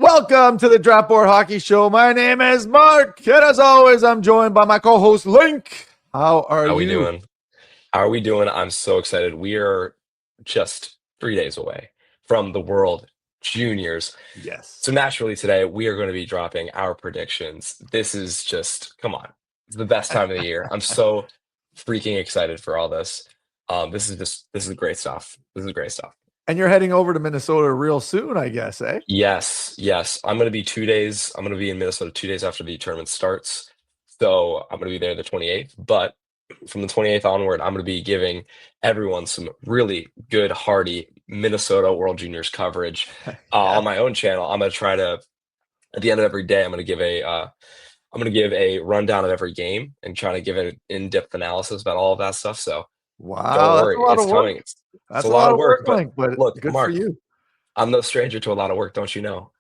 Welcome to the Draft Board Hockey Show. My name is Mark, and as always, I'm joined by my co-host Link. How are How we you? doing? How are we doing? I'm so excited. We are just 3 days away from the World Juniors. Yes. So naturally today we are going to be dropping our predictions. This is just, come on. It's the best time of the year. I'm so freaking excited for all this. This is great stuff. This is great stuff. And you're heading over to Minnesota real soon, I guess, eh? Yes, yes. I'm going to be 2 days. I'm going to be in Minnesota 2 days after the tournament starts. So I'm going to be there the 28th. But from the 28th onward, I'm going to be giving everyone some really good, hearty Minnesota World Juniors coverage Yeah. on my own channel. I'm going to try to, at the end of every day, I'm going to give a rundown of every game and try to give an in-depth analysis about all of that stuff. So don't Wow, that's a worry, lot of it's work. coming. It's a That's a lot lot of of work, work. But Link, but look, good for Mark, you. I'm no stranger to a lot of work, don't you know?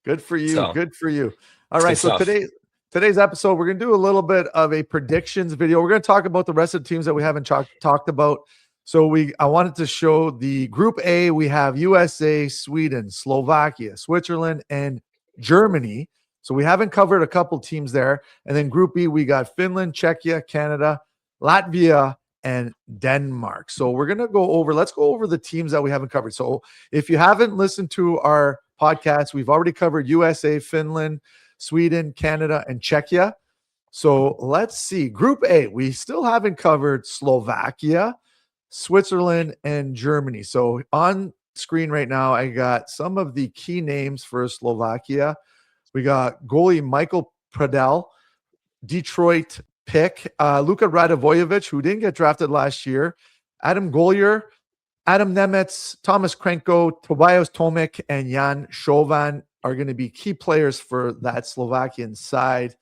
Good for you. So Good for you. All it's right, good so stuff. today's episode, we're going to do a little bit of a predictions video. We're going to talk about the rest of the teams that we haven't talked about. So I wanted to show the Group A. We have USA, Sweden, Slovakia, Switzerland, and Germany. So we haven't covered a couple teams there. And then Group B, we got Finland, Czechia, Canada, Latvia, and Denmark. So let's go over the teams that we haven't covered. So if you haven't listened to our podcast, we've already covered USA, Finland, Sweden, Canada, and Czechia. So let's see. Group A, we still haven't covered Slovakia, Switzerland, and Germany. So on screen right now, I got some of the key names for Slovakia. We got goalie Michael Pradel, Detroit pick, Luka Radovojevic, who didn't get drafted last year, Adam Gollier, Adam Nemetz, Thomas Krenko, Tobias Tomic, and Jan Chauvin are going to be key players for that Slovakian side.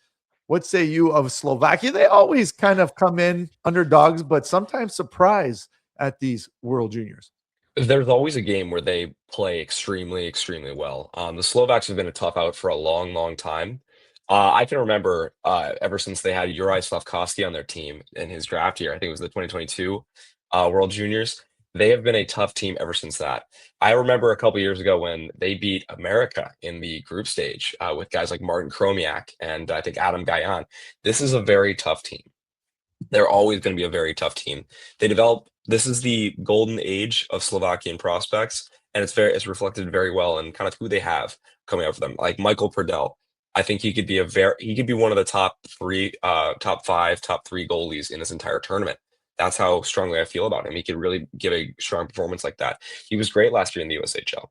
What say you of Slovakia? They always kind of come in underdogs, but sometimes surprise at these World Juniors. There's always a game where they play extremely, extremely well. The Slovaks have been a tough out for a long, long time. I can remember ever since they had Juraj Slavkovsky on their team in his draft year. I think it was the 2022 World Juniors. They have been a tough team ever since that. I remember a couple years ago when they beat America in the group stage with guys like Martin Kromiak and I think Adam Gajan. This is a very tough team. They're always going to be a very tough team. This is the golden age of Slovakian prospects, and it's reflected very well in kind of who they have coming out for them. Like Michael Pradel, I think he could be one of the top five, top three goalies in this entire tournament. That's how strongly I feel about him. He could really give a strong performance like that. He was great last year in the USHL.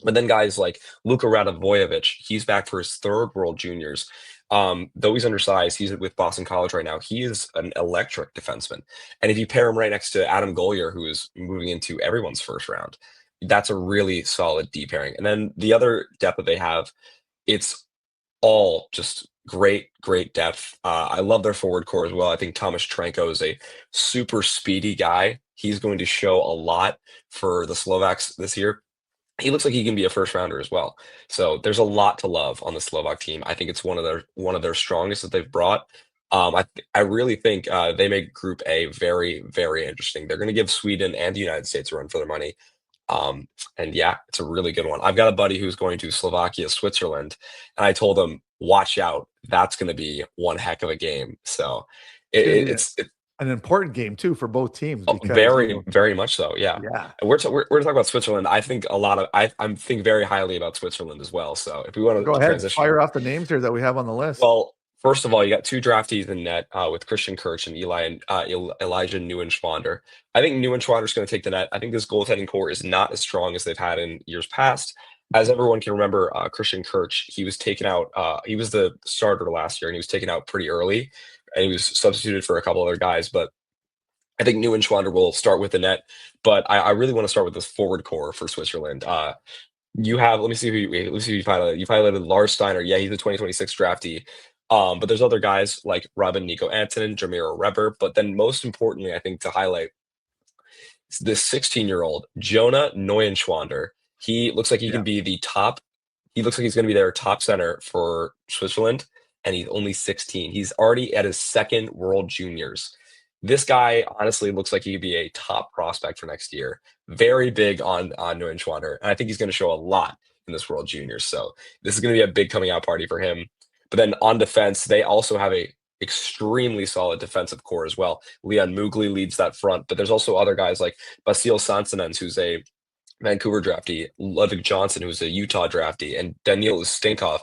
But then guys like Luka Radovojevic, he's back for his third World Juniors. Though he's undersized, he's with Boston College right now. He is an electric defenseman. And if you pair him right next to Adam Gollier, who is moving into everyone's first round, that's a really solid D pairing. And then the other depth that they have, it's all just great, great depth. I love their forward core as well. I think Thomas Tranko is a super speedy guy. He's going to show a lot for the Slovaks this year. He looks like he can be a first rounder as well. So there's a lot to love on the Slovak team. I think it's one of their strongest that they've brought. I really think they make Group A very, very interesting. They're going to give Sweden and the United States a run for their money. And yeah, it's a really good one. I've got a buddy who's going to Slovakia, Switzerland, and I told him, watch out. That's going to be one heck of a game. So It's going to be it's an important game too for both teams because very, very much so. Yeah. yeah. And we're talking about Switzerland. I think a lot of I think very highly about Switzerland as well. So if we want Go to ahead, transition, fire off the names here that we have on the list. well, first of all, you got two draftees in net with Christian Kirch and Elijah Neuenschwander. I think Neuenschwander is going to take the net. I think this goaltending core is not as strong as they've had in years past. As everyone can remember, Christian Kirch, he was taken out. He was the starter last year, and he was taken out pretty early, and he was substituted for a couple other guys. But I think Neuenschwander will start with the net, but I really want to start with this forward core for Switzerland. Let me see who you highlighted. You highlighted Lars Steiner. Yeah, he's the 2026 draftee. But there's other guys like Robin Nico Antonin, Jamiro Reber. But then most importantly, I think to highlight this 16-year-old Jonah Neuenschwander. He looks like he Yeah. can be the top. He looks like he's going to be their top center for Switzerland, and he's only 16. He's already at his second World Juniors. This guy honestly looks like he could be a top prospect for next year. Very big on Neuenschwander, and I think he's going to show a lot in this World Juniors. So this is going to be a big coming out party for him. But then on defense, they also have a extremely solid defensive core as well. Leon Mugli leads that front, but there's also other guys like Basil Sansanens, who's a Vancouver draftee, Ludwig Johnson, who's a Utah draftee, and Daniil Stinkov.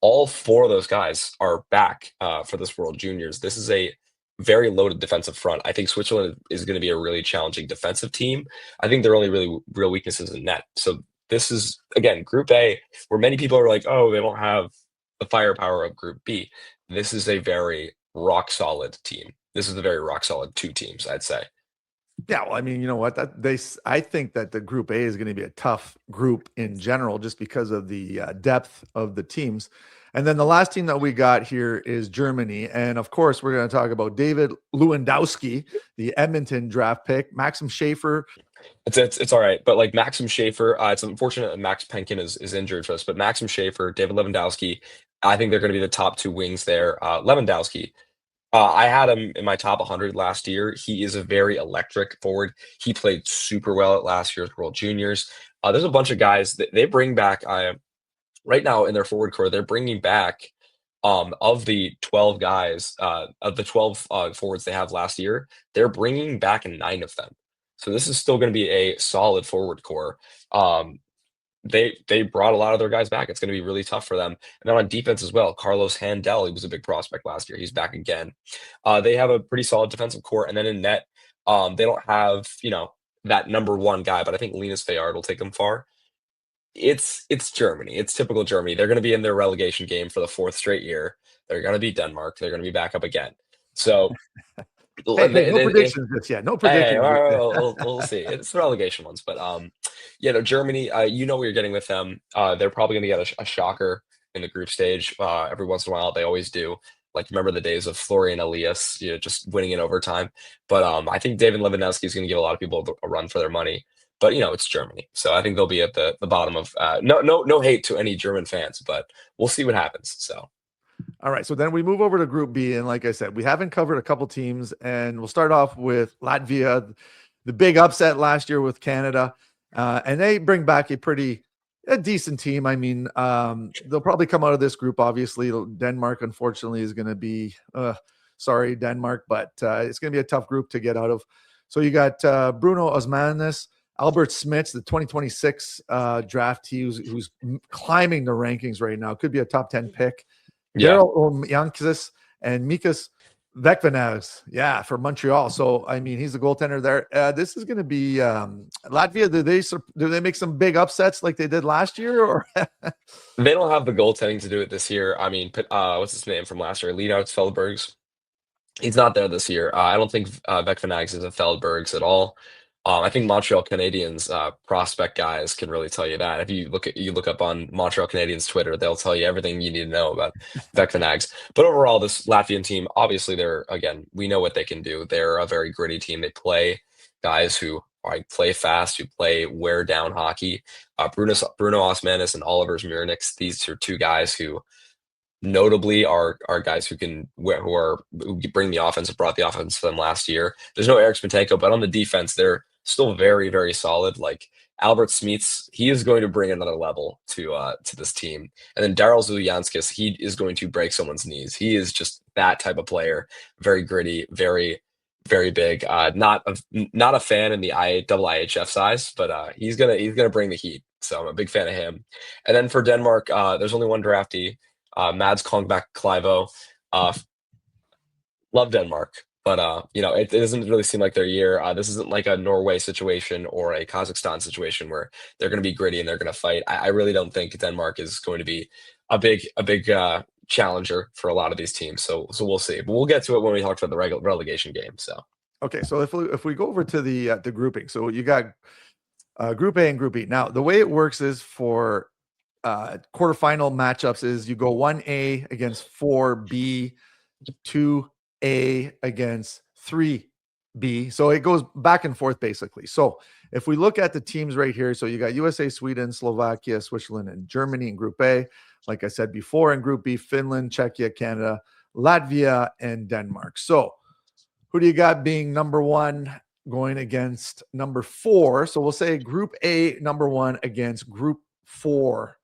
All four of those guys are back for this World Juniors. This is a very loaded defensive front. I think Switzerland is going to be a really challenging defensive team. I think their only really real weaknesses in net. So this is, again, Group A, where many people are like, oh, they don't have the firepower of Group B. This is a very rock solid team. This is a very rock solid two teams, I'd say. Yeah, well, I mean, you know what? I think that the Group A is going to be a tough group in general, just because of the depth of the teams. And then the last team that we got here is Germany, and of course, we're going to talk about David Lewandowski, the Edmonton draft pick, Maxim Schaefer. It's all right, but like Maxim Schaefer, it's unfortunate that Max Penkin is injured for us, but Maxim Schaefer, David Lewandowski, I think they're going to be the top two wings there. Lewandowski, I had him in my top 100 last year. He is a very electric forward. He played super well at last year's World Juniors. There's a bunch of guys that they bring back. Right now in their forward core, they're bringing back of the 12 guys, of the 12 forwards they have last year, they're bringing back 9 of them. So this is still going to be a solid forward core. They brought a lot of their guys back. It's going to be really tough for them. And then on defense as well, Carlos Handel, he was a big prospect last year. He's back again. They have a pretty solid defensive core. And then in net, they don't have, that number one guy, but I think Linus Fayard will take them far. It's Germany. It's typical Germany. They're going to be in their relegation game for the 4th straight year. They're going to beat Denmark. They're going to be back up again. So Hey, no predictions just yet. No predictions. Hey, we'll see. It's the relegation ones, but Germany. You know what you're getting with them. They're probably going to get a shocker in the group stage. Every once in a while, they always do. Like, remember the days of Florian Elias, just winning in overtime. But I think David Lewandowski is going to give a lot of people a run for their money. But it's Germany, so I think they'll be at the bottom of. No hate to any German fans, but we'll see what happens. So. All right, so then we move over to Group B, and like I said, we haven't covered a couple teams, and we'll start off with Latvia, the big upset last year with Canada, and they bring back a decent team. I mean, they'll probably come out of this group. Obviously, Denmark, unfortunately, is going to be sorry, Denmark, but it's going to be a tough group to get out of. So you got Bruno Osmanis, Albert Smits, the 2026 draftee, who's climbing the rankings right now. Could be a top 10 pick. Yeah. Daryl Yankis and Mikas Vekvanavs, for Montreal. So I mean, he's the goaltender there. This is going to be Latvia. Do they make some big upsets like they did last year, or they don't have the goaltending to do it this year? I mean, what's his name from last year? Linus Feldbergs. He's not there this year. I don't think Vekvanavs is a Feldbergs at all. I think Montreal Canadiens prospect guys can really tell you that. If you look up on Montreal Canadiens Twitter, they'll tell you everything you need to know about Vekvanavs. But overall, this Latvian team, obviously, we know what they can do. They're a very gritty team. They play guys who play fast, who play wear down hockey. Bruno Osmanis and Oliver Mirniks, these are two guys who notably are guys who bring the offense and brought the offense for them last year. There's no Eric Smetanko, but on the defense, they're still very, very solid. Like Albert Smits, he is going to bring another level to this team. And then Daryl Zulyanskis, he is going to break someone's knees. He is just that type of player. Very gritty, very, very big. Not a fan in the IHF size, but he's gonna bring the heat. So I'm a big fan of him. And then for Denmark, there's only one draftee. Mads Kongbak Kleivo. Love Denmark, but it doesn't really seem like their year. This isn't like a Norway situation or a Kazakhstan situation where they're going to be gritty and they're going to fight. I really don't think Denmark is going to be a big challenger for a lot of these teams. So we'll see. But we'll get to it when we talk about the relegation game. So okay, so if we go over to the grouping, so you got Group A and Group B. Now the way it works is for quarterfinal matchups is you go 1A against 4B, 2A against 3B. So it goes back and forth basically. So if we look at the teams right here, so you got USA, Sweden, Slovakia, Switzerland, and Germany in Group A. Like I said before, in Group B, Finland, Czechia, Canada, Latvia, and Denmark. So who do you got being number one going against number 4? So we'll say Group A number 1 against Group 4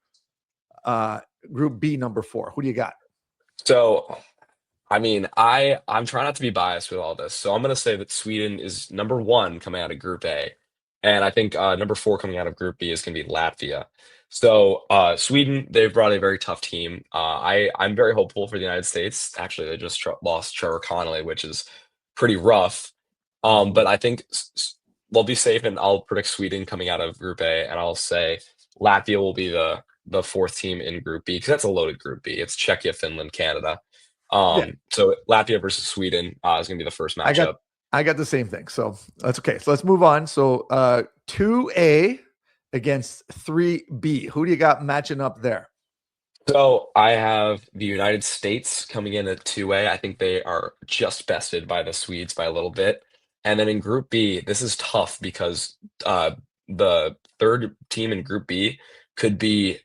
Group B, number 4. Who do you got? So, I mean, I'm trying not to be biased with all this, so I'm gonna say that Sweden is number 1 coming out of Group A, and I think number 4 coming out of Group B is gonna be Latvia. So Sweden, they've brought a very tough team. I'm very hopeful for the United States. Actually, they just lost Trevor Connolly, which is pretty rough. But I think they'll be safe, and I'll predict Sweden coming out of Group A, and I'll say Latvia will be the 4th team in Group B because that's a loaded Group B. It's Czechia, Finland, Canada. Yeah, So Latvia versus Sweden is going to be the first I got matchup. I got the same thing. So that's okay. So let's move on. So 2A against 3B. Who do you got matching up there? So I have the United States coming in at 2A. I think they are just bested by the Swedes by a little bit. And then in Group B, this is tough because the third team in Group B could be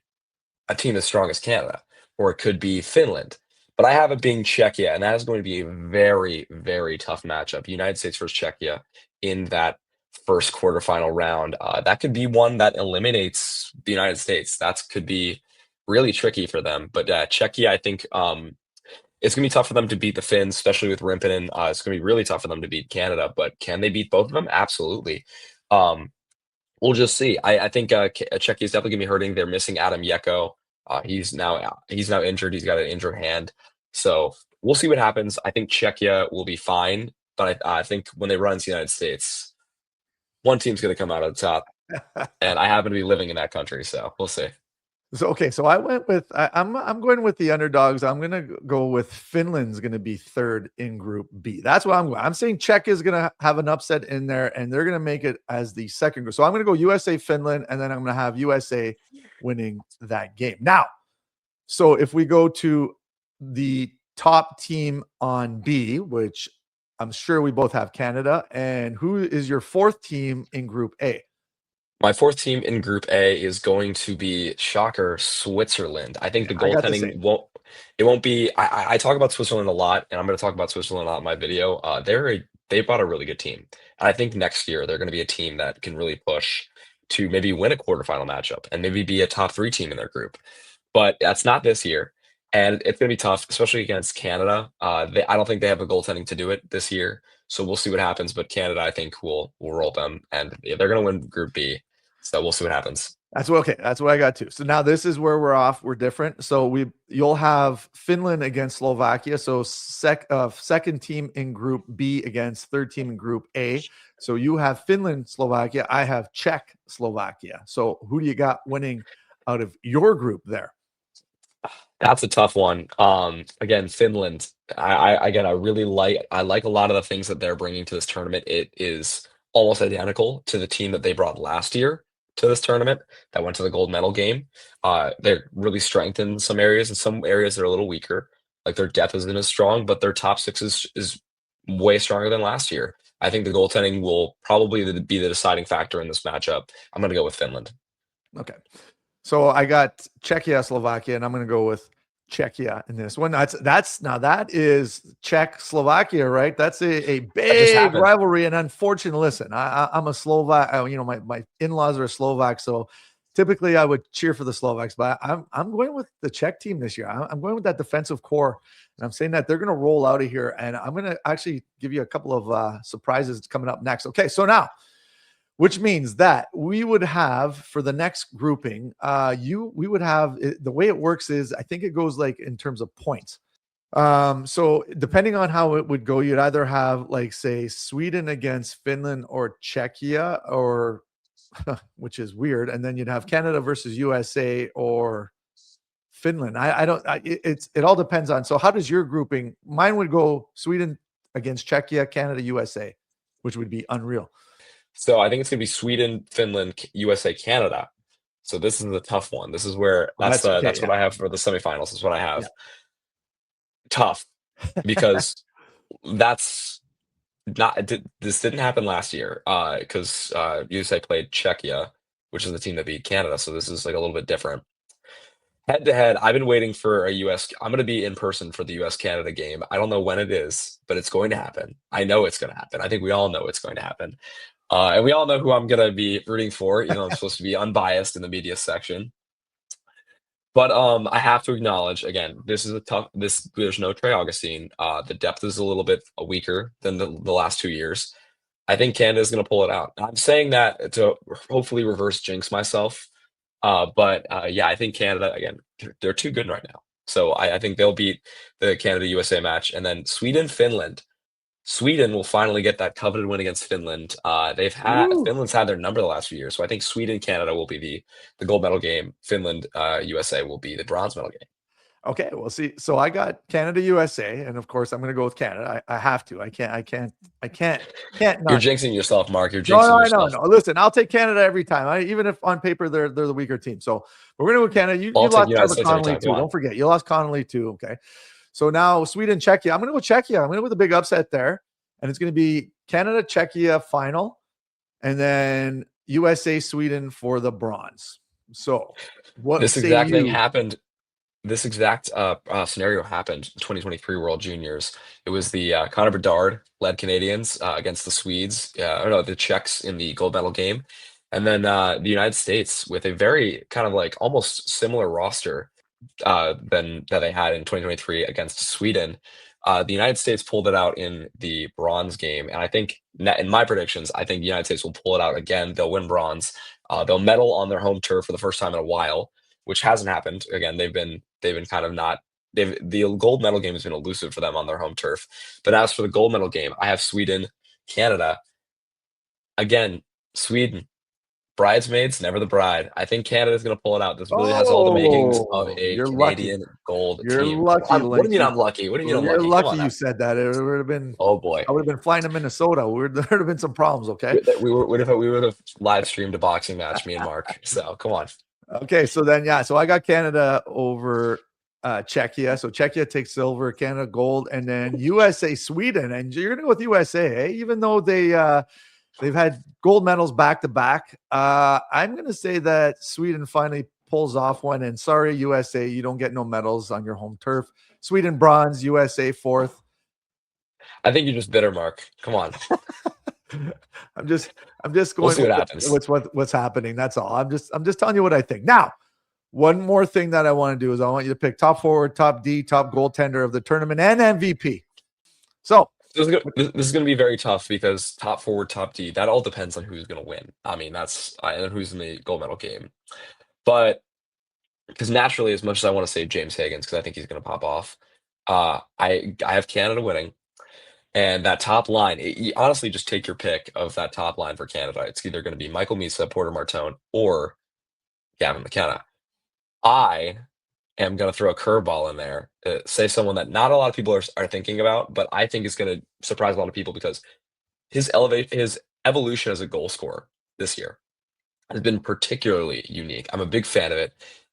a team as strong as Canada, or it could be Finland. But I have it being Czechia, and that is going to be a very, very tough matchup. United States versus Czechia in that first quarterfinal round. That could be one that eliminates the United States. That could be really tricky for them. But Czechia, I think it's going to be tough for them to beat the Finns, especially with Rimpinen. It's going to be really tough for them to beat Canada. But can they beat both of them? Absolutely. Um, We'll just see. I think Czechia is definitely going to be hurting. They're missing Adam Yeko. He's now injured. He's got an injured hand. So we'll see what happens. I think Czechia will be fine, but I think when they run into the United States, one team's going to come out on top, and I happen to be living in that country, so we'll see. So okay, so I went with I'm going with the underdogs. I'm gonna go with Finland's gonna be third in Group B. That's what I'm going. I'm saying Czech is gonna have an upset in there, and they're gonna make it as the second group. So I'm gonna go USA Finland, and then I'm gonna have USA winning that game. Now, so if we go to the top team on B, which I'm sure we both have Canada, and who is your 4th team in Group A? My 4th team in Group A is going to be, shocker, Switzerland. I think Yeah, the I got the goaltending same. won't be. I talk about Switzerland a lot, and I'm going to talk about Switzerland a lot in my video. They brought a really good team, and I think next year they're going to be a team that can really push to maybe win a quarterfinal matchup and maybe be a top 3 team in their group. But that's not this year, and it's going to be tough, especially against Canada. I don't think they have the goaltending to do it this year, so we'll see what happens. But Canada, I think, will roll them, and yeah, they're going to win Group B. So we'll see what happens. That's what okay. That's what I got too. So now this is where we're off. We're different. So you'll have Finland against Slovakia. So second team in Group B against third team in Group A. So you have Finland, Slovakia. I have Czech, Slovakia. So who do you got winning out of your group there? That's a tough one. Again, Finland. I really like a lot of the things that they're bringing to this tournament. It is almost identical to the team that they brought last year to this tournament that went to the gold medal game. They're really strengthened in some areas, and some areas they're a little weaker. Like their depth isn't as strong, but their top 6 is way stronger than last year. I think the goaltending will probably be the deciding factor in this matchup. I'm going to go with Finland. Okay. So I got Czechia, Slovakia, and I'm going to go with Czechia in this one. That's now that is Czech Slovakia, right? That's a big rivalry. And unfortunately, listen, I'm a Slovak. My in-laws are Slovak, so typically I would cheer for the Slovaks, but I'm going with the Czech team this year. I'm going with that defensive core, and I'm saying that they're going to roll out of here. And I'm going to actually give you a couple of surprises coming up next. Okay, so now, which means that we would have for the next grouping, we would have the way it works is I think it goes like in terms of points. So depending on how it would go, you'd either have like say Sweden against Finland or Czechia, or which is weird, and then you'd have Canada versus USA or Finland. It all depends on. So how does your grouping? Mine would go Sweden against Czechia, Canada, USA, which would be unreal. So I think it's going to be Sweden, Finland, USA, Canada. So this is the tough one. This is where that's what I have for the semifinals. Is what I have. Yeah. Tough because that's not. This didn't happen last year because USA played Czechia, which is the team that beat Canada. So this is like a little bit different. Head to head, I've been waiting for a US. I'm going to be in person for the US Canada game. I don't know when it is, but it's going to happen. I know it's going to happen. I think we all know it's going to happen. And we all know who I'm going to be rooting for. I'm supposed to be unbiased in the media section. But I have to acknowledge again, this is a tough. There's no Trey Augustine. The depth is a little bit weaker than the last 2 years. I think Canada's going to pull it out. I'm saying that to hopefully reverse jinx myself. But yeah, I think Canada again. They're too good right now. So I think they'll beat the Canada USA match, and then Sweden Finland. Sweden will finally get that coveted win against Finland. Ooh. Finland's had their number the last few years, so I think Sweden Canada will be the gold medal game. Finland USA will be the bronze medal game. Okay, well, see, so I got Canada, USA, and of course I'm going to go with Canada. I have to. I can't You're not. jinxing yourself, Mark. You're No, jinxing I know, yourself. no. Listen, I'll take Canada every time. Even if on paper they're the weaker team. So we're going to go with Canada. You I'll take lost the United Trevor States every Connolly time. Come too. on. Don't forget, you lost Connolly too. Okay, so now Sweden, Czechia. I'm going to go Czechia. I'm going to go with a big upset there, and it's going to be Canada, Czechia final, and then USA, Sweden for the bronze. So what This say exact thing you? happened. This exact scenario happened in 2023 World Juniors. It was the Connor Bedard led Canadians against the Swedes, or no, the Czechs in the gold medal game, and then the United States with a very kind of like almost similar roster than that they had in 2023 against Sweden. The United States pulled it out in the bronze game, and I think in my predictions, I think the United States will pull it out again. They'll win bronze. They'll medal on their home turf for the first time in a while, which hasn't happened. Again, they've been kind of not. The gold medal game has been elusive for them on their home turf. But as for the gold medal game, I have Sweden, Canada. Again, Sweden. Bridesmaids, never the bride. I think Canada's going to pull it out. This really has all the makings of Oh, a you're lucky. Canadian gold You're team. lucky, What do you mean Linky. I'm lucky? What do you mean I'm You're lucky? Come lucky on you now. said that. It would have been Oh boy. I would have been flying to Minnesota. There would have been some problems, okay? We would have live streamed a boxing match, me and Mark. So come on. Okay, so then yeah, so I got Canada over Czechia. So Czechia takes silver, Canada gold, and then USA Sweden. And you're gonna go with USA, eh? Even though they've had gold medals back to back. I'm gonna say that Sweden finally pulls off one. And sorry, USA, you don't get no medals on your home turf. Sweden bronze, USA fourth. I think you're just bitter, Mark. Come on. I'm just We'll going see what happens. with what's happening. That's all. I'm just telling you what I think. Now, one more thing that I want to do is I want you to pick top forward, top D, top goaltender of the tournament, and MVP. So This is going to be very tough because top forward, top D, that all depends on who's going to win. I mean, and who's in the gold medal game. But because naturally, as much as I want to say James Higgins, because I think he's going to pop off, I have Canada winning. And that top line, you honestly just take your pick of that top line for Canada. It's either going to be Michael Misa, Porter Martone, or Gavin McKenna. I am going to throw a curveball in there, say someone that not a lot of people are thinking about, but I think is going to surprise a lot of people because his evolution as a goal scorer this year has been particularly unique. I'm a big fan of it.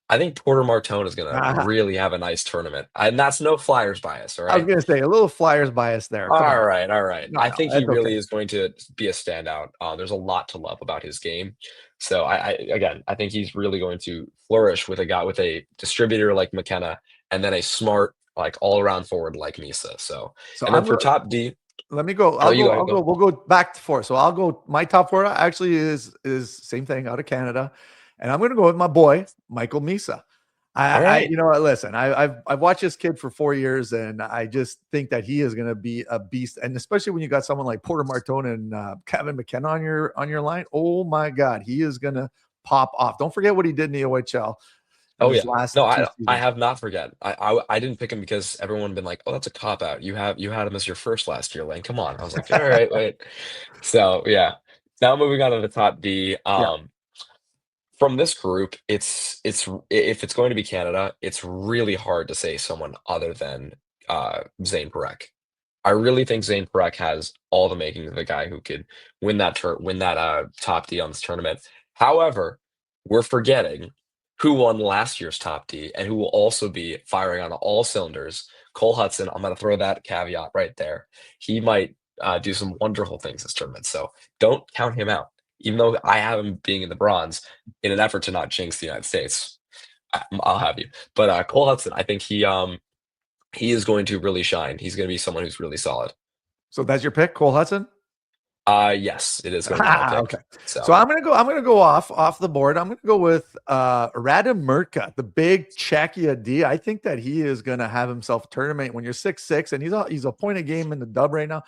I think Porter Martone is going to really have a nice tournament, and that's no Flyers bias. All I was right. going to say a little Flyers bias there. Come on. All right, all right. No, I think he that's really okay. is going to be a standout. There's a lot to love about his game. So I think he's really going to flourish with a distributor like McKenna, and then a smart, like all around forward like Misa. So, So and then for top D, let me go. oh, you go I'll ahead, go. go. We'll go back to four. So I'll go. My top four actually is same thing out of Canada, and I'm going to go with my boy Michael Misa. All right. You know what? Listen, I've watched this kid for 4 years, and I just think that he is going to be a beast. And especially when you got someone like Porter Martone and Kevin McKenna on your line. Oh my God, he is going to pop off. Don't forget what he did in the OHL. Oh yeah. Last No, two I seasons. have not forget. I didn't pick him because everyone been like, oh, that's a cop out. You had him as your first last year, Lane. Come on. I was like, all right, wait. So yeah. Now moving on to the top D. Yeah. From this group, if it's going to be Canada, it's really hard to say someone other than Zane Parekh. I really think Zane Parekh has all the makings of a guy who could win that top D on this tournament. However, we're forgetting who won last year's top D and who will also be firing on all cylinders. Cole Hudson. I'm going to throw that caveat right there. He might do some wonderful things this tournament, so don't count him out. Even though I have him being in the bronze, in an effort to not jinx the United States, I'll have you. But Cole Hudson, I think he is going to really shine. He's going to be someone who's really solid. So that's your pick, Cole Hudson. Yes, it is going to be my pick. Okay. So So I'm gonna go off the board. I'm gonna go with Radim Murka, the big Czechia D. I think that he is gonna have himself a tournament when you're 6'6", and he's a point a game in the dub right now.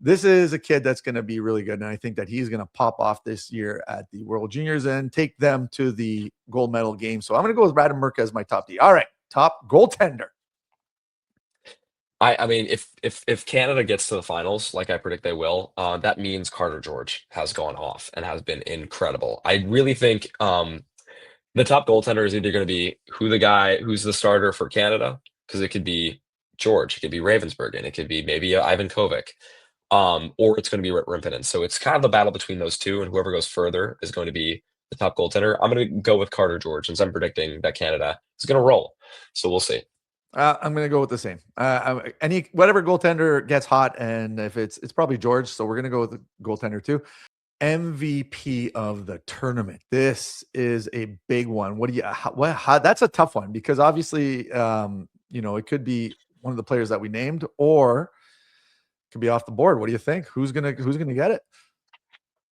This is a kid that's going to be really good. And I think that he's going to pop off this year at the World Juniors and take them to the gold medal game. So I'm going to go with Radim Murka as my top D. All right. Top goaltender. I mean, if Canada gets to the finals, like I predict they will, that means Carter George has gone off and has been incredible. I really think the top goaltender is either going to be who's the starter for Canada, because it could be George, it could be Ravensburg, it could be maybe Ivan Kovic, or it's going to be Rimpinen. So it's kind of a battle between those two, and whoever goes further is going to be the top goaltender. I'm going to go with Carter George since I'm predicting that Canada is going to roll. So we'll see. I'm going to go with the same. Whatever goaltender gets hot, and if it's probably George. So we're going to go with the goaltender too. MVP of the tournament. This is a big one. What do you? That's a tough one because obviously, it could be one of the players that we named, or it could be off the board. What do you think? Who's gonna get it?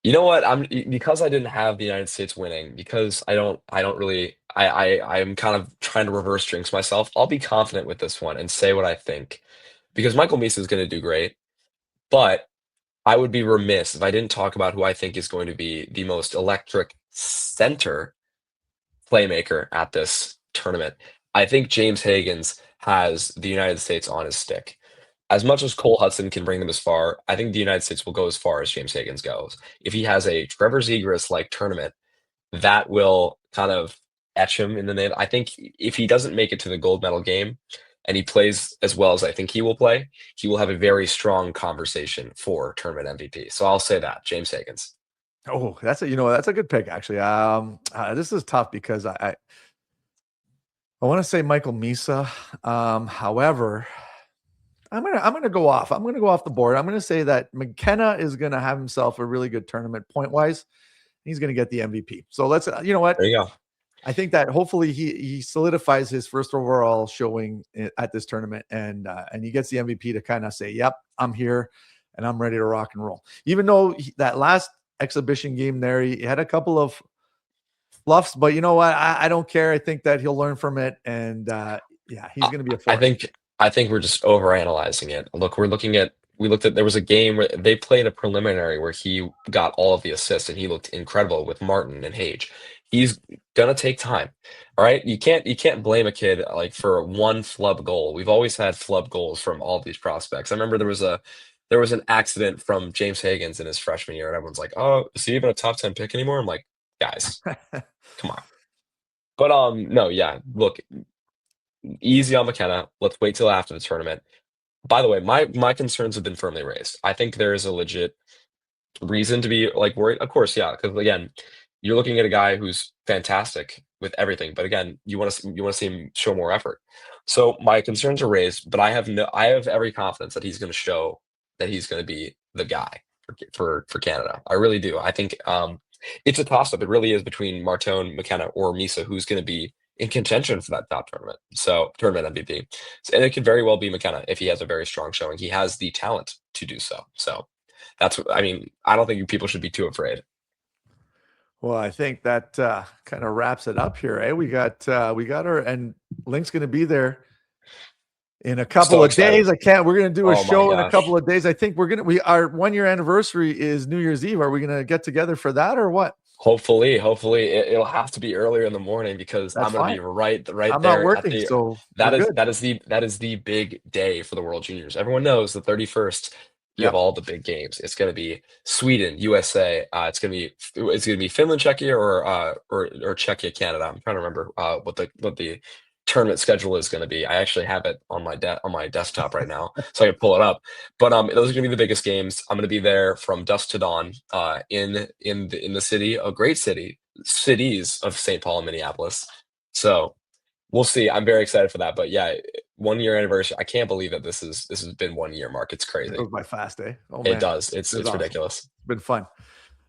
You know what? Because I didn't have the United States winning, because I don't really I'm kind of trying to reverse jinx myself. I'll be confident with this one and say what I think. Because Michael Misa is going to do great, but I would be remiss if I didn't talk about who I think is going to be the most electric center playmaker at this tournament. I think James Higgins has the United States on his stick. As much as Cole Hudson can bring them as far, I think the United States will go as far as James Higgins goes. If he has a Trevor Zegras-like tournament, that will kind of etch him in the name. I think if he doesn't make it to the gold medal game and he plays as well as I think he will play, he will have a very strong conversation for tournament MVP. So I'll say that, James Higgins. Oh, that's a good pick actually. This is tough because I want to say Michael Misa. However, I'm gonna go off. I'm gonna go off the board. I'm gonna say that McKenna is gonna have himself a really good tournament point wise. He's gonna get the MVP. So let's. You know what? There you go. I think that hopefully he solidifies his first overall showing at this tournament, and he gets the MVP to kind of say, "Yep, I'm here, and I'm ready to rock and roll." Even though that last exhibition game there, he had a couple of fluffs, but you know what? I don't care. I think that he'll learn from it, and he's going to be a force. I think we're just overanalyzing it. Look, we looked at there was a game where they played a preliminary where he got all of the assists and he looked incredible with Martin and Hage. He's gonna take time. All right. You can't blame a kid like for one flub goal. We've always had flub goals from all these prospects. I remember there was an accident from James Higgins in his freshman year, and everyone's like, "Oh, is he even a top 10 pick anymore?" I'm like, guys, come on. But no, yeah, look, easy on McKenna. Let's wait till after the tournament. By the way, my concerns have been firmly raised. I think there is a legit reason to be like worried. Of course, yeah, because again, you're looking at a guy who's fantastic with everything, but again, you want to see him show more effort. So my concerns are raised, but I have every confidence that he's going to show that he's going to be the guy for Canada. I really do. I think it's a toss up. It really is between Martone, McKenna, or Misa, who's going to be in contention for that top tournament. So tournament MVP. And it could very well be McKenna if he has a very strong showing. He has the talent to do so. So that's what I mean. I don't think people should be too afraid. Well, I think that kind of wraps it up here. Eh? We got her, and Link's going to be there in a couple of days. We're going to do a show in a couple of days. I think our 1 year anniversary is New Year's Eve. Are we going to get together for that or what? Hopefully it'll have to be earlier in the morning because I'm going to be right I'm there. not working, so that is the big day for the World Juniors. Everyone knows the 31st. You have all the big games. It's going to be Sweden, USA. It's going to be Finland, Czechia, or Czechia, Canada. I'm trying to remember what the tournament schedule is going to be. I actually have it on my desktop right now, so I can pull it up. But those are going to be the biggest games. I'm going to be there from dusk to dawn in the city, a great cities of St. Paul and Minneapolis. So we'll see. I'm very excited for that. But yeah, 1 year anniversary. I can't believe that this has been 1 year, Mark. It's crazy. It goes by fast, eh? Oh, man. It does. It's awesome. Ridiculous. It's been fun.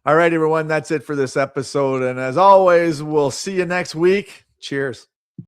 All right, everyone. That's it for this episode. And as always, we'll see you next week. Cheers.